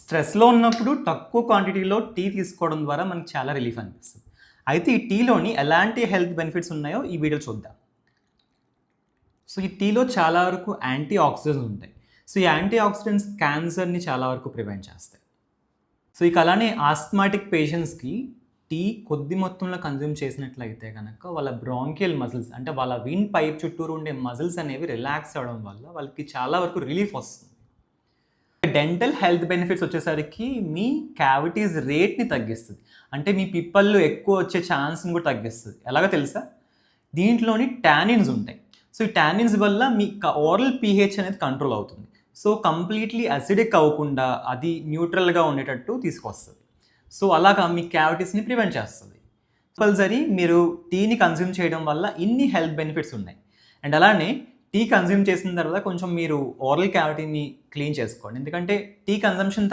స్ట్రెస్‌లో ఉన్నప్పుడు తక్కువ క్వాంటిటీలో టీ తీసుకోవడం ద్వారా మనకు చాలా రిలీఫ్ అనిపిస్తది. అయితే ఈ టీలోని ఎలాంటి హెల్త్ బెనిఫిట్స్ ఉన్నాయో ఈ వీడియోలో చూద్దాం. సో, ఈ టీలో చాలా వరకు యాంటీ ఆక్సిడెంట్స్ ఉంటాయి. సో, ఈ యాంటీ ఆక్సిడెంట్స్ క్యాన్సర్‌ని చాలా వరకు ప్రివెంట్ చేస్తాయి. సో, ఇక అలానే ఆస్థమాటిక్ పేషెంట్స్‌కి టీ కొద్ది మొత్తంలో కన్జ్యూమ్ చేసినట్లయితే గనక వాళ్ళ బ్రాంకియల్ మజిల్స్ అంటే వాళ్ళ విండ్ పైప్ చుట్టూరు ఉండే మజిల్స్ అనేవి రిలాక్స్ అవ్వడం వల్ల వాళ్ళకి చాలా వరకు రిలీఫ్ వస్తుంది. డెంటల్ హెల్త్ బెనిఫిట్స్ వచ్చేసరికి మీ క్యావిటీస్ రేట్‌ని తగ్గిస్తది. అంటే మీ పిప్పళ్ళు ఎక్కువ వచ్చే ఛాన్స్‌ని కూడా తగ్గిస్తది. ఎలాగో తెలుసా? దీంట్లోని టానిన్స్ ఉంటాయి. సో, ఈ టానిన్స్ వల్ల మీ ఓరల్ పీహెచ్ అనేది కంట్రోల్ అవుతుంది. సో, కంప్లీట్‌లీ అసిడిక్ అవ్వకుండా అది న్యూట్రల్‌గా ఉండేటట్టు తీసుకొస్తది. సో, అలాగా మీ క్యావిటీస్‌ని ప్రివెంట్ చేస్తది. కంపల్సరీ మీరు టీని కన్జ్యూమ్ చేయడం వల్ల ఇన్ని హెల్త్ బెనిఫిట్స్ ఉన్నాయి. అండ్ అలానే టీ కన్జ్యూమ్ చేసిన తర్వాత కొంచెం మీరు ఓరల్ క్యావిటీని క్లీన్ చేసుకోండి. ఎందుకంటే టీ కన్జంప్షన్